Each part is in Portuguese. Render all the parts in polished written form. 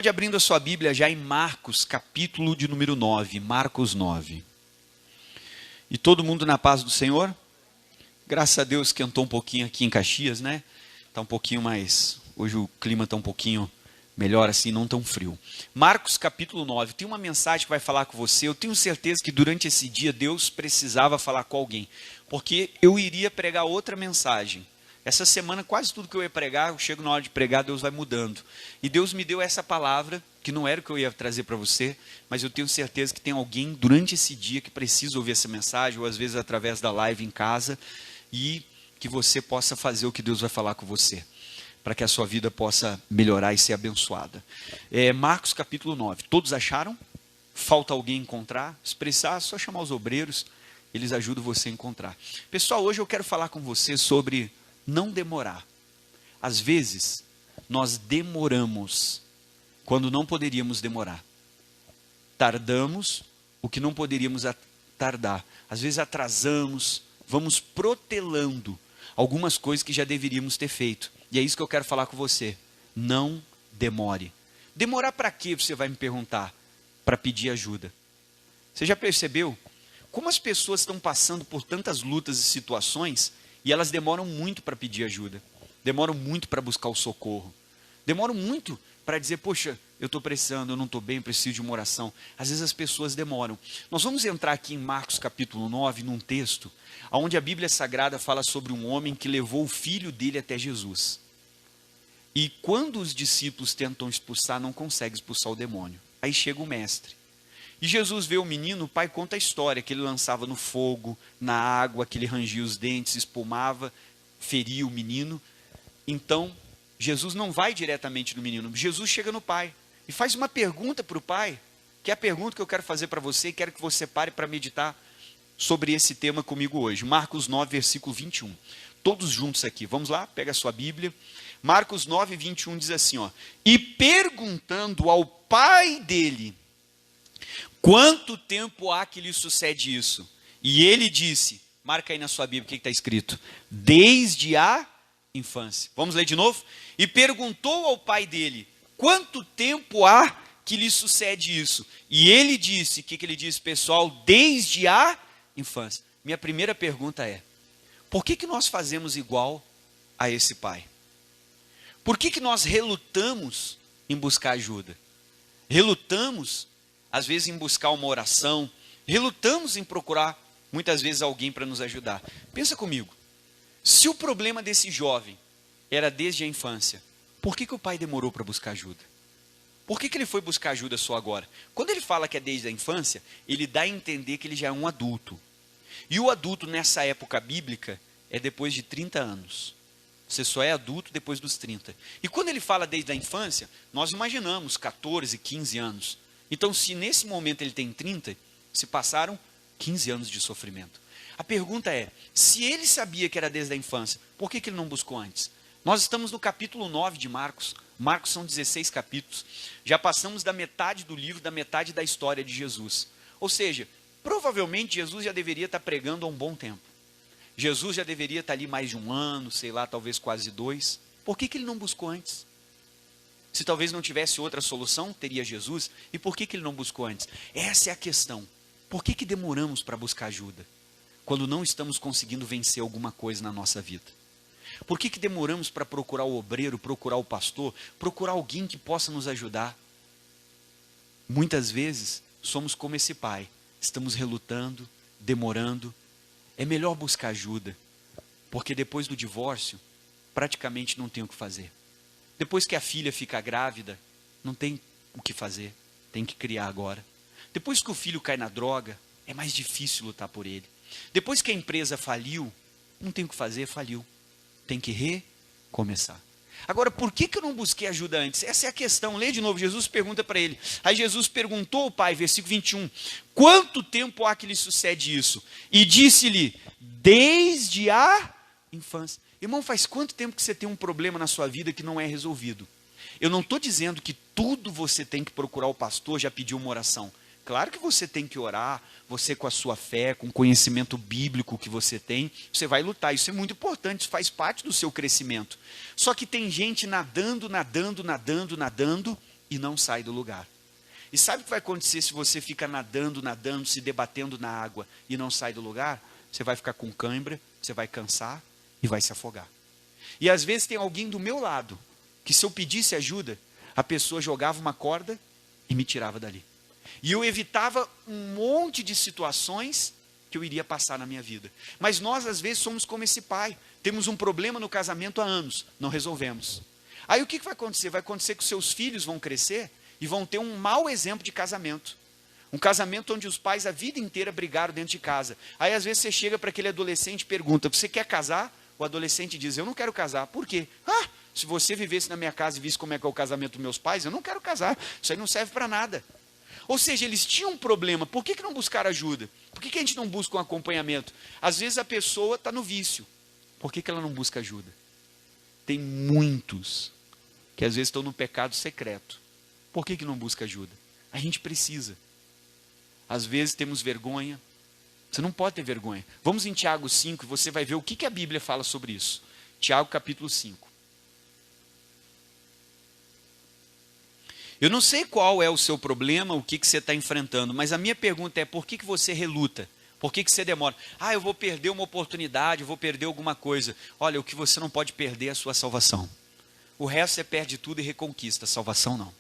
Pode abrindo a sua Bíblia já em Marcos, capítulo de número 9, Marcos 9. E todo mundo na paz do Senhor? Graças a Deus esquentou um pouquinho aqui em Caxias, né? Está um pouquinho mais, hoje o clima está um pouquinho melhor assim, não tão frio. Marcos capítulo 9, tem uma mensagem que vai falar com você. Eu tenho certeza que durante esse dia Deus precisava falar com alguém, porque eu iria pregar outra mensagem. Essa semana, quase tudo que eu ia pregar, eu chego na hora de pregar, Deus vai mudando. E Deus me deu essa palavra, que não era o que eu ia trazer para você, mas eu tenho certeza que tem alguém durante esse dia que precisa ouvir essa mensagem, ou às vezes através da live em casa, e que você possa fazer o que Deus vai falar com você, para que a sua vida possa melhorar e ser abençoada. Marcos capítulo 9, todos acharam? Falta alguém encontrar? Se precisar, é só chamar os obreiros, eles ajudam você a encontrar. Pessoal, hoje eu quero falar com você sobre não demorar. Às vezes, nós demoramos quando não poderíamos demorar. Tardamos o que não poderíamos tardar. Às vezes atrasamos, vamos protelando algumas coisas que já deveríamos ter feito. E é isso que eu quero falar com você. Não demore. Demorar para quê, você vai me perguntar? Para pedir ajuda. Você já percebeu como as pessoas estão passando por tantas lutas e situações e elas demoram muito para pedir ajuda, demoram muito para buscar o socorro, demoram muito para dizer, poxa, eu estou precisando, eu não estou bem, preciso de uma oração. Às vezes as pessoas demoram. Nós vamos entrar aqui em Marcos capítulo 9, num texto, onde a Bíblia Sagrada fala sobre um homem que levou o filho dele até Jesus. E quando os discípulos tentam expulsar, não conseguem expulsar o demônio. Aí chega o mestre. E Jesus vê o menino, o pai conta a história, que ele lançava no fogo, na água, que ele rangia os dentes, espumava, feria o menino. Então, Jesus não vai diretamente no menino, Jesus chega no pai e faz uma pergunta para o pai, que é a pergunta que eu quero fazer para você e quero que você pare para meditar sobre esse tema comigo hoje. Marcos 9, versículo 21. Todos juntos aqui, vamos lá, pega a sua Bíblia. Marcos 9, 21 diz assim, ó, e perguntando ao pai dele, quanto tempo há que lhe sucede isso? E ele disse, marca aí na sua Bíblia o que está escrito, desde a infância. Vamos ler de novo? E perguntou ao pai dele, quanto tempo há que lhe sucede isso? E ele disse, o que ele disse, pessoal? Desde a infância. Minha primeira pergunta é, por que nós fazemos igual a esse pai? Por que nós relutamos em buscar ajuda? Relutamos às vezes em buscar uma oração, relutamos em procurar muitas vezes alguém para nos ajudar. Pensa comigo, se o problema desse jovem era desde a infância, por que o pai demorou para buscar ajuda? Por que ele foi buscar ajuda só agora? Quando ele fala que é desde a infância, ele dá a entender que ele já é um adulto. E o adulto nessa época bíblica é depois de 30 anos. Você só é adulto depois dos 30. E quando ele fala desde a infância, nós imaginamos 14, 15 anos. Então, se nesse momento ele tem 30, se passaram 15 anos de sofrimento. A pergunta é, se ele sabia que era desde a infância, por que ele não buscou antes? Nós estamos no capítulo 9 de Marcos. Marcos são 16 capítulos. Já passamos da metade do livro, da metade da história de Jesus. Ou seja, provavelmente Jesus já deveria estar pregando há um bom tempo. Jesus já deveria estar ali mais de um ano, sei lá, talvez quase 2. Por que ele não buscou antes? Se talvez não tivesse outra solução, teria Jesus. E por que ele não buscou antes? Essa é a questão. Por que demoramos para buscar ajuda? Quando não estamos conseguindo vencer alguma coisa na nossa vida. Por que demoramos para procurar o obreiro, procurar o pastor, procurar alguém que possa nos ajudar? Muitas vezes, somos como esse pai. Estamos relutando, demorando. É melhor buscar ajuda. Porque depois do divórcio, praticamente não tem o que fazer. Depois que a filha fica grávida, não tem o que fazer, tem que criar agora. Depois que o filho cai na droga, é mais difícil lutar por ele. Depois que a empresa faliu, não tem o que fazer, faliu. Tem que recomeçar. Agora, por que eu não busquei ajuda antes? Essa é a questão. Lê de novo, Jesus pergunta para ele. Aí Jesus perguntou ao pai, versículo 21, quanto tempo há que lhe sucede isso? E disse-lhe, desde a infância. Irmão, faz quanto tempo que você tem um problema na sua vida que não é resolvido? Eu não estou dizendo que tudo você tem que procurar o pastor, já pediu uma oração. Claro que você tem que orar, você com a sua fé, com o conhecimento bíblico que você tem, você vai lutar. Isso é muito importante, isso faz parte do seu crescimento. Só que tem gente nadando, e não sai do lugar. E sabe o que vai acontecer se você fica nadando, se debatendo na água e não sai do lugar? Você vai ficar com cãibra, você vai cansar e vai se afogar. E às vezes tem alguém do meu lado, que se eu pedisse ajuda, a pessoa jogava uma corda e me tirava dali. E eu evitava um monte de situações que eu iria passar na minha vida. Mas nós às vezes somos como esse pai. Temos um problema no casamento há anos, não resolvemos. Aí o que vai acontecer? Vai acontecer que os seus filhos vão crescer e vão ter um mau exemplo de casamento. Um casamento onde os pais a vida inteira brigaram dentro de casa. Aí às vezes você chega para aquele adolescente e pergunta, você quer casar? O adolescente diz, eu não quero casar. Por quê? Se você vivesse na minha casa e visse como é que é o casamento dos meus pais, eu não quero casar. Isso aí não serve para nada. Ou seja, eles tinham um problema. Por que não buscaram ajuda? Por que a gente não busca um acompanhamento? Às vezes a pessoa está no vício. Por que ela não busca ajuda? Tem muitos que às vezes estão no pecado secreto. Por que não busca ajuda? A gente precisa. Às vezes temos vergonha. Você não pode ter vergonha. Vamos em Tiago 5 e você vai ver o que a Bíblia fala sobre isso. Tiago capítulo 5. Eu não sei qual é o seu problema, o que você está enfrentando, mas a minha pergunta é, por que você reluta? Por que você demora? Eu vou perder uma oportunidade, eu vou perder alguma coisa. Olha, o que você não pode perder é a sua salvação. O resto você perde tudo e reconquista, a salvação não.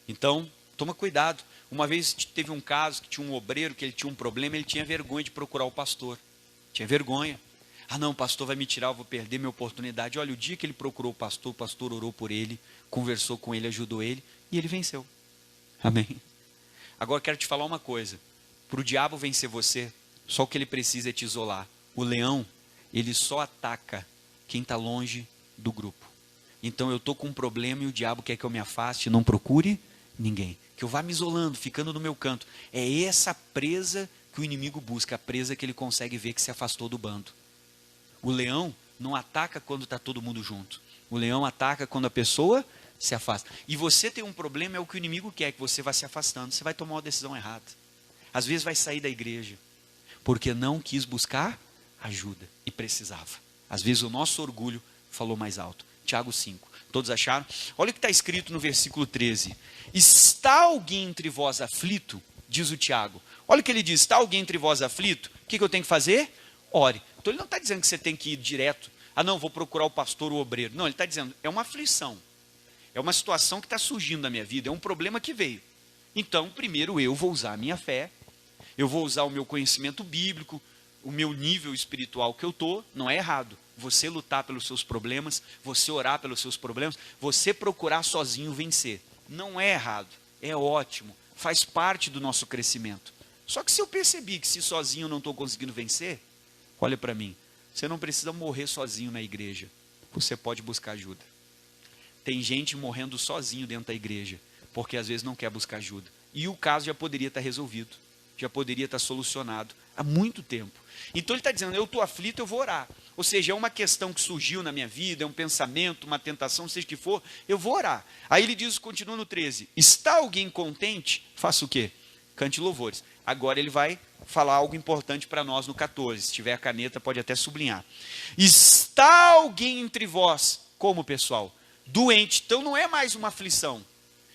Então, toma cuidado. Uma vez teve um caso que tinha um obreiro, que ele tinha um problema, ele tinha vergonha de procurar o pastor. Tinha vergonha. Não, o pastor vai me tirar, eu vou perder minha oportunidade. Olha, o dia que ele procurou o pastor orou por ele, conversou com ele, ajudou ele, e ele venceu. Amém? Agora quero te falar uma coisa. Para o diabo vencer você, só o que ele precisa é te isolar. O leão, ele só ataca quem está longe do grupo. Então eu estou com um problema e o diabo quer que eu me afaste, não procure ninguém. Que eu vá me isolando, ficando no meu canto. É essa presa que o inimigo busca, a presa que ele consegue ver que se afastou do bando. O leão não ataca quando está todo mundo junto. O leão ataca quando a pessoa se afasta. E você tem um problema, é o que o inimigo quer, que você vá se afastando. Você vai tomar uma decisão errada. Às vezes vai sair da igreja, porque não quis buscar ajuda e precisava. Às vezes o nosso orgulho falou mais alto. Tiago 5. Todos acharam? Olha o que está escrito no versículo 13. Está alguém entre vós aflito? Diz o Tiago. Olha o que ele diz. Está alguém entre vós aflito? O que eu tenho que fazer? Ore. Então ele não está dizendo que você tem que ir direto. Não, vou procurar o pastor ou o obreiro. Não, ele está dizendo, é uma aflição. É uma situação que está surgindo na minha vida. É um problema que veio. Então, primeiro eu vou usar a minha fé. Eu vou usar o meu conhecimento bíblico. O meu nível espiritual que eu estou. Não é errado. Você lutar pelos seus problemas, você orar pelos seus problemas, você procurar sozinho vencer. Não é errado, é ótimo, faz parte do nosso crescimento. Só que se eu percebi que se sozinho eu não estou conseguindo vencer, olha para mim, você não precisa morrer sozinho na igreja, você pode buscar ajuda. Tem gente morrendo sozinho dentro da igreja, porque às vezes não quer buscar ajuda. E o caso já poderia estar resolvido, já poderia estar solucionado há muito tempo. Então ele está dizendo, eu estou aflito, eu vou orar. Ou seja, é uma questão que surgiu na minha vida, é um pensamento, uma tentação, seja o que for, eu vou orar. Aí ele diz, continua no 13, está alguém contente? Faça o quê? Cante louvores. Agora ele vai falar algo importante para nós no 14, se tiver a caneta pode até sublinhar. Está alguém entre vós, como pessoal? Doente. Então não é mais uma aflição.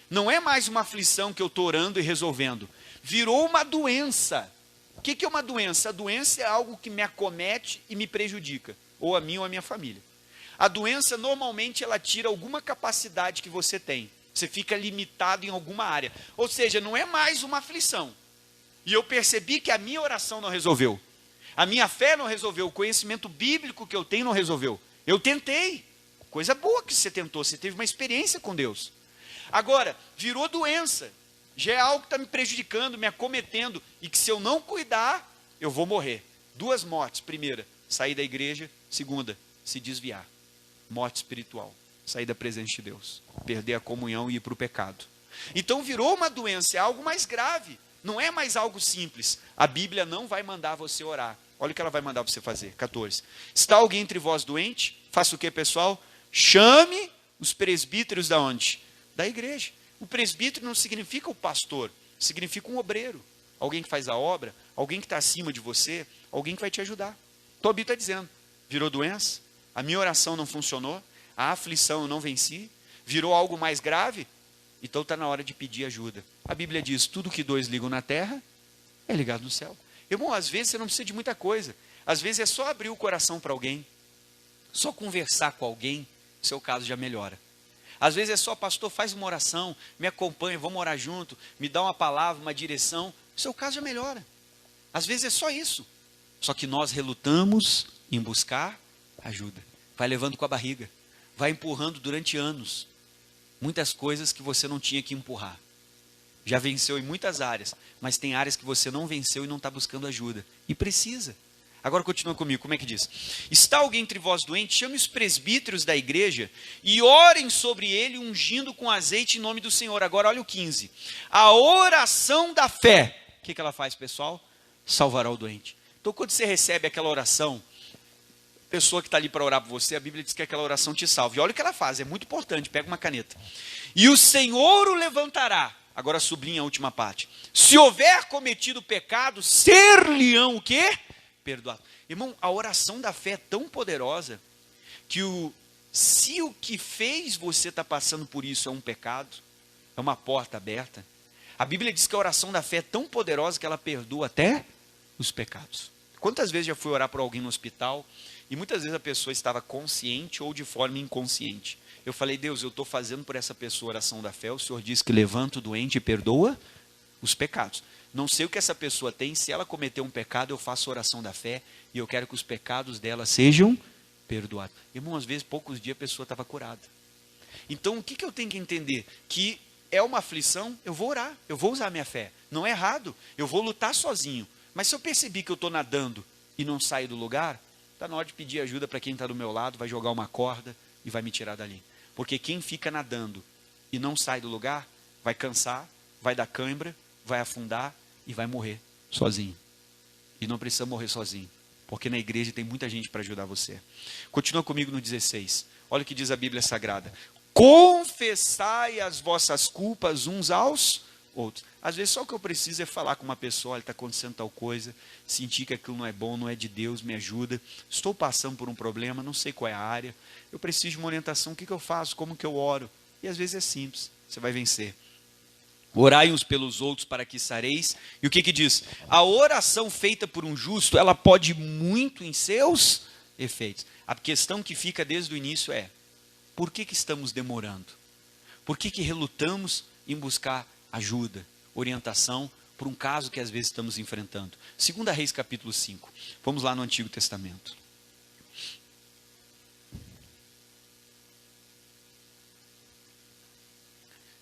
Não é mais uma aflição que eu estou orando e resolvendo. Virou uma doença. O que é uma doença? A doença é algo que me acomete e me prejudica, ou a mim ou a minha família. A doença, normalmente, ela tira alguma capacidade que você tem. Você fica limitado em alguma área. Ou seja, não é mais uma aflição. E eu percebi que a minha oração não resolveu. A minha fé não resolveu. O conhecimento bíblico que eu tenho não resolveu. Eu tentei. Coisa boa que você tentou. Você teve uma experiência com Deus. Agora, virou doença. Já é algo que está me prejudicando, me acometendo, e que se eu não cuidar, eu vou morrer. 2 mortes. Primeira, sair da igreja. Segunda, se desviar. Morte espiritual. Sair da presença de Deus. Perder a comunhão e ir para o pecado. Então virou uma doença, é algo mais grave. Não é mais algo simples. A Bíblia não vai mandar você orar. Olha o que ela vai mandar você fazer. 14. Está alguém entre vós doente? Faça o que, pessoal? Chame os presbíteros da onde? Da igreja. O presbítero não significa o pastor, significa um obreiro. Alguém que faz a obra, alguém que está acima de você, alguém que vai te ajudar. Então a Bíblia está dizendo, virou doença, a minha oração não funcionou, a aflição eu não venci, virou algo mais grave, Então está na hora de pedir ajuda. A Bíblia diz, tudo que dois ligam na terra, é ligado no céu. Irmão, às vezes você não precisa de muita coisa. Às vezes é só abrir o coração para alguém. Só conversar com alguém, seu caso já melhora. Às vezes é só, pastor, faz uma oração, me acompanha, vamos orar junto, me dá uma palavra, uma direção, seu caso já melhora. Às vezes é só isso. Só que nós relutamos em buscar ajuda. Vai levando com a barriga, vai empurrando durante anos. Muitas coisas que você não tinha que empurrar. Já venceu em muitas áreas, mas tem áreas que você não venceu e não está buscando ajuda. E precisa. Agora continua comigo, como é que diz? Está alguém entre vós doente? Chame os presbíteros da igreja e orem sobre ele, ungindo com azeite em nome do Senhor. Agora olha o 15. A oração da fé. O que ela faz, pessoal? Salvará o doente. Então quando você recebe aquela oração, a pessoa que está ali para orar por você, a Bíblia diz que aquela oração te salva. E olha o que ela faz, é muito importante, pega uma caneta. E o Senhor o levantará. Agora sublinha a última parte. Se houver cometido pecado, ser-lhe-ão o quê? Perdoado. Irmão, a oração da fé é tão poderosa que se o que fez você estar passando por isso é um pecado, é uma porta aberta, a Bíblia diz que a oração da fé é tão poderosa que ela perdoa até os pecados. Quantas vezes já fui orar por alguém no hospital e muitas vezes a pessoa estava consciente ou de forma inconsciente. Eu falei, Deus, eu estou fazendo por essa pessoa oração da fé, o Senhor diz que levanta o doente e perdoa os pecados. Não sei o que essa pessoa tem, se ela cometeu um pecado, eu faço oração da fé e eu quero que os pecados dela sejam perdoados. Irmão, às vezes, poucos dias a pessoa estava curada. Então, o que eu tenho que entender? Que é uma aflição, eu vou orar, eu vou usar a minha fé. Não é errado, eu vou lutar sozinho. Mas se eu perceber que eu estou nadando e não saio do lugar, está na hora de pedir ajuda para quem está do meu lado, vai jogar uma corda e vai me tirar dali. Porque quem fica nadando e não sai do lugar, vai cansar, vai dar cãibra, vai afundar e vai morrer sozinho. E não precisa morrer sozinho, porque na igreja tem muita gente para ajudar você. Continua comigo no 16. Olha o que diz a Bíblia Sagrada. Confessai as vossas culpas uns aos outros. Às vezes só o que eu preciso é falar com uma pessoa, olha, está acontecendo tal coisa, sentir que aquilo não é bom, não é de Deus, me ajuda. Estou passando por um problema, não sei qual é a área, eu preciso de uma orientação, o que eu faço, como que eu oro? E às vezes é simples, você vai vencer. Orai uns pelos outros para que sareis. E o que diz? A oração feita por um justo, ela pode muito em seus efeitos. A questão que fica desde o início é, por que estamos demorando? Por que relutamos em buscar ajuda, orientação, por um caso que às vezes estamos enfrentando? 2 Reis capítulo 5. Vamos lá no Antigo Testamento.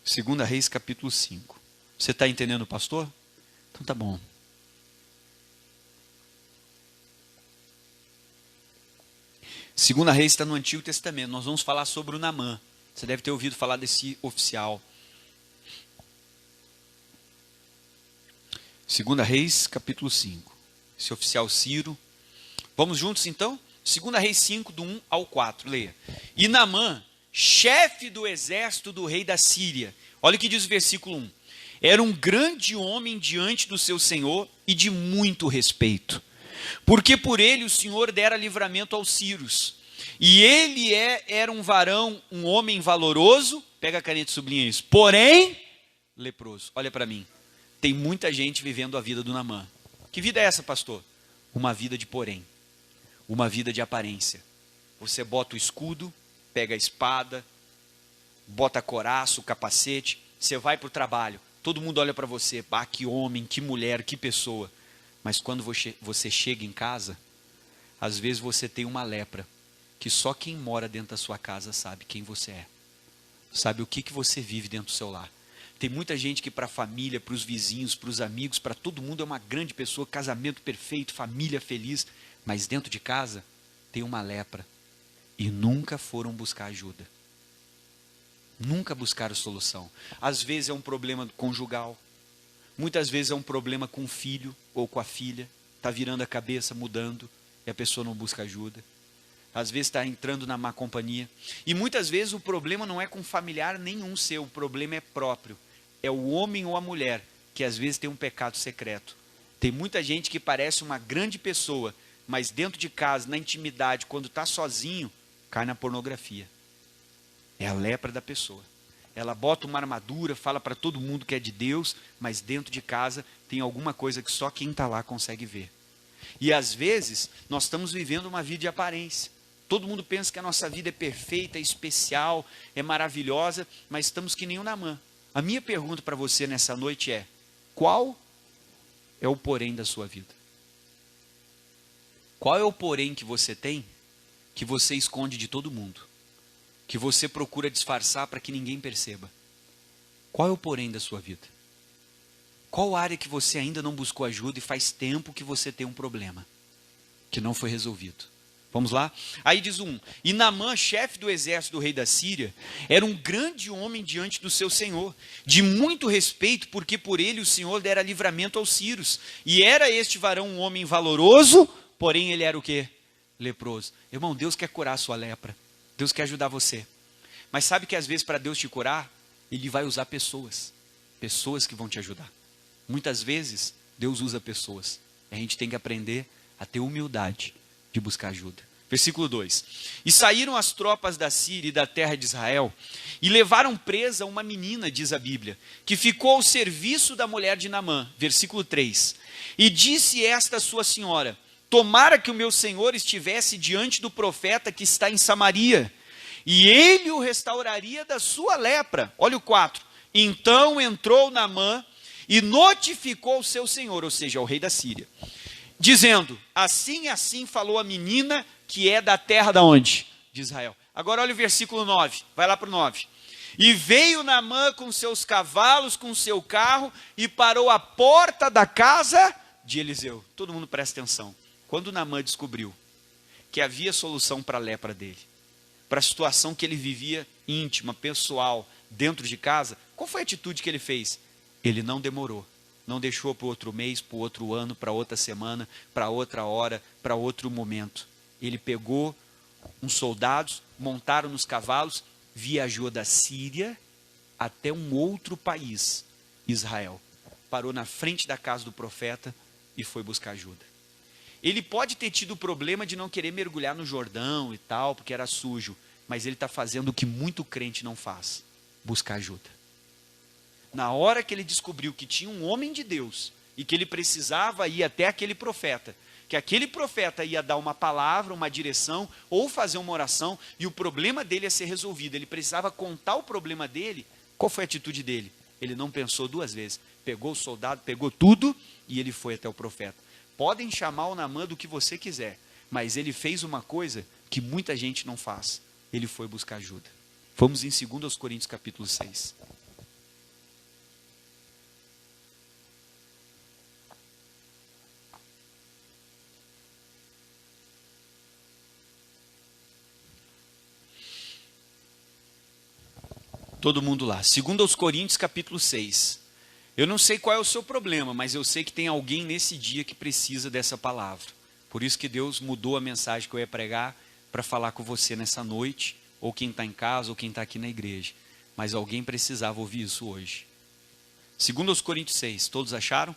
Segunda Reis capítulo 5. Você está entendendo, pastor? Então tá bom. Segunda Reis está no Antigo Testamento. Nós vamos falar sobre o Naamã. Você deve ter ouvido falar desse oficial. Segunda Reis capítulo 5. Esse oficial Ciro. Vamos juntos então? Segunda Reis 5, do 1 ao 4. Leia. E Naamã, chefe do exército do rei da Síria. Olha o que diz o versículo 1. Era um grande homem diante do seu senhor e de muito respeito. Porque por ele o Senhor dera livramento aos sírios. E ele era um varão, um homem valoroso. Pega a caneta e sublinha isso. Porém, leproso. Olha para mim. Tem muita gente vivendo a vida do Naamã. Que vida é essa, pastor? Uma vida de porém. Uma vida de aparência. Você bota o escudo, pega a espada, bota a couraça, o capacete, você vai para o trabalho, todo mundo olha para você, ah, que homem, que mulher, que pessoa. Mas quando você chega em casa, às vezes você tem uma lepra, que só quem mora dentro da sua casa sabe quem você é. Sabe o que você vive dentro do seu lar. Tem muita gente que para a família, para os vizinhos, para os amigos, para todo mundo é uma grande pessoa, casamento perfeito, família feliz, mas dentro de casa tem uma lepra. E nunca foram buscar ajuda. Nunca buscaram solução. Às vezes é um problema conjugal. Muitas vezes é um problema com o filho ou com a filha. Está virando a cabeça, mudando. E a pessoa não busca ajuda. Às vezes está entrando na má companhia. E muitas vezes o problema não é com familiar nenhum seu. O problema é próprio. É o homem ou a mulher que às vezes tem um pecado secreto. Tem muita gente que parece uma grande pessoa, mas dentro de casa, na intimidade, quando está sozinho, cai na pornografia. É a lepra da pessoa. Ela bota uma armadura, fala para todo mundo que é de Deus, mas dentro de casa tem alguma coisa que só quem está lá consegue ver. E às vezes nós estamos vivendo uma vida de aparência. Todo mundo pensa que a nossa vida é perfeita, é especial, é maravilhosa, mas estamos que nem o Naamã. A minha pergunta para você nessa noite é: qual é o porém da sua vida? Qual é o porém que você tem, que você esconde de todo mundo? Que você procura disfarçar para que ninguém perceba? Qual é o porém da sua vida? Qual área que você ainda não buscou ajuda e faz tempo que você tem um problema que não foi resolvido? Vamos lá? Aí diz e Naamã, chefe do exército do rei da Síria, era um grande homem diante do seu senhor, de muito respeito, porque por ele o senhor dera livramento aos sírios. E era este varão um homem valoroso, porém ele era o quê? Leproso. Irmão, Deus quer curar a sua lepra. Deus quer ajudar você. Mas sabe que às vezes para Deus te curar, Ele vai usar pessoas. Pessoas que vão te ajudar. Muitas vezes, Deus usa pessoas. A gente tem que aprender a ter humildade de buscar ajuda. Versículo 2. E saíram as tropas da Síria e da terra de Israel, e levaram presa uma menina, diz a Bíblia, que ficou ao serviço da mulher de Naamã. Versículo 3. E disse esta sua senhora: tomara que o meu senhor estivesse diante do profeta que está em Samaria, e ele o restauraria da sua lepra. Olha o 4. Então entrou Naamã e notificou o seu senhor, ou seja, o rei da Síria, dizendo: assim falou a menina que é da terra da onde? De Israel. Agora olha o versículo 9, vai lá para o 9. E veio Naamã com seus cavalos, com seu carro, e parou à porta da casa de Eliseu. Todo mundo presta atenção. Quando Naamã descobriu que havia solução para a lepra dele, para a situação que ele vivia íntima, pessoal, dentro de casa, qual foi a atitude que ele fez? Ele não demorou, não deixou para o outro mês, para o outro ano, para outra semana, para outra hora, para outro momento. Ele pegou uns soldados, montaram nos cavalos, viajou da Síria até um outro país, Israel. Parou na frente da casa do profeta e foi buscar ajuda. Ele pode ter tido o problema de não querer mergulhar no Jordão e tal, porque era sujo, mas ele está fazendo o que muito crente não faz: buscar ajuda. Na hora que ele descobriu que tinha um homem de Deus e que ele precisava ir até aquele profeta, que aquele profeta ia dar uma palavra, uma direção, ou fazer uma oração, e o problema dele ia ser resolvido, ele precisava contar o problema dele, qual foi a atitude dele? Ele não pensou duas vezes, pegou o soldado, pegou tudo, e ele foi até o profeta. Podem chamar o Naamã do que você quiser, mas ele fez uma coisa que muita gente não faz, ele foi buscar ajuda. Vamos em 2 Coríntios capítulo 6. Todo mundo lá. 2 Coríntios capítulo 6. Eu não sei qual é o seu problema, mas eu sei que tem alguém nesse dia que precisa dessa palavra. Por isso que Deus mudou a mensagem que eu ia pregar para falar com você nessa noite, ou quem está em casa, ou quem está aqui na igreja. Mas alguém precisava ouvir isso hoje. 2 Coríntios 6, todos acharam?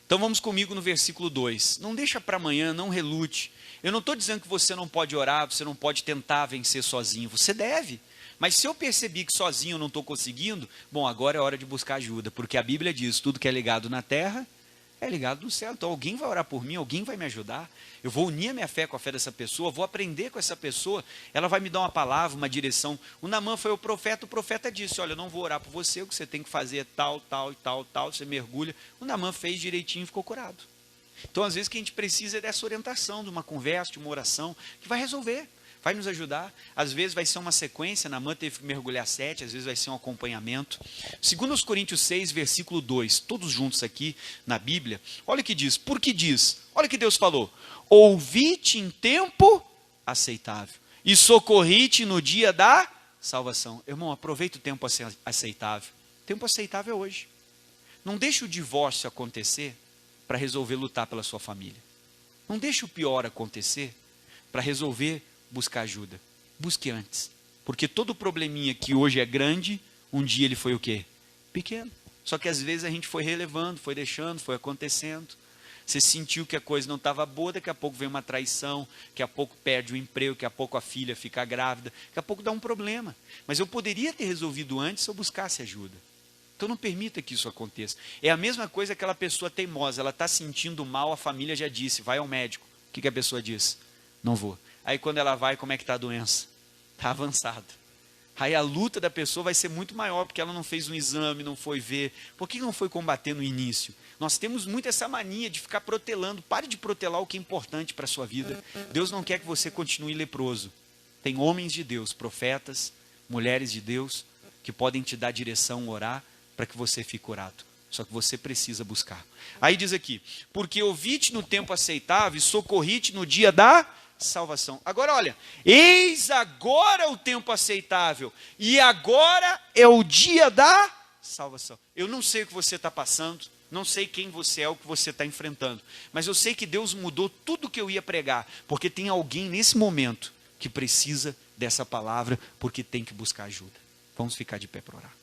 Então vamos comigo no versículo 2. Não deixa para amanhã, não relute. Eu não estou dizendo que você não pode orar, você não pode tentar vencer sozinho. Você deve. Mas se eu percebi que sozinho eu não estou conseguindo, bom, agora é hora de buscar ajuda. Porque a Bíblia diz, tudo que é ligado na terra é ligado no céu. Então alguém vai orar por mim, alguém vai me ajudar. Eu vou unir a minha fé com a fé dessa pessoa, vou aprender com essa pessoa. Ela vai me dar uma palavra, uma direção. O Naamã foi o profeta disse, olha, eu não vou orar por você, o que você tem que fazer é tal, tal e tal, tal. Você mergulha. O Naamã fez direitinho e ficou curado. Então às vezes o que a gente precisa é dessa orientação, de uma conversa, de uma oração, que vai resolver. Vai nos ajudar, às vezes vai ser uma sequência, Naamã teve que mergulhar 7, às vezes vai ser um acompanhamento. 2 Coríntios 6, versículo 2, todos juntos aqui na Bíblia, olha o que diz, porque diz, olha o que Deus falou, ouvi-te em tempo aceitável, e socorri-te no dia da salvação. Irmão, aproveita o tempo aceitável, o tempo aceitável é hoje. Não deixe o divórcio acontecer para resolver lutar pela sua família. Não deixe o pior acontecer para resolver buscar ajuda. Busque antes. Porque todo probleminha que hoje é grande, um dia ele foi o quê? Pequeno. Só que às vezes a gente foi relevando, foi deixando, foi acontecendo. Você sentiu que a coisa não estava boa, daqui a pouco vem uma traição, daqui a pouco perde o emprego, daqui a pouco a filha fica grávida, daqui a pouco dá um problema. Mas eu poderia ter resolvido antes se eu buscasse ajuda. Então não permita que isso aconteça. É a mesma coisa aquela pessoa teimosa, ela está sentindo mal, a família já disse, vai ao médico. O que a pessoa diz? Não vou. Aí quando ela vai, como é que está a doença? Está avançada. Aí a luta da pessoa vai ser muito maior, porque ela não fez um exame, não foi ver. Por que não foi combater no início? Nós temos muito essa mania de ficar protelando. Pare de protelar o que é importante para a sua vida. Deus não quer que você continue leproso. Tem homens de Deus, profetas, mulheres de Deus, que podem te dar direção, orar, para que você fique curado. Só que você precisa buscar. Aí diz aqui, porque ouvi-te no tempo aceitável e socorri-te no dia da salvação. Agora olha, eis agora o tempo aceitável e agora é o dia da salvação. Eu não sei o que você está passando, não sei quem você é, o que você está enfrentando, mas eu sei que Deus mudou tudo que eu ia pregar, porque tem alguém nesse momento que precisa dessa palavra, porque tem que buscar ajuda. Vamos ficar de pé para orar.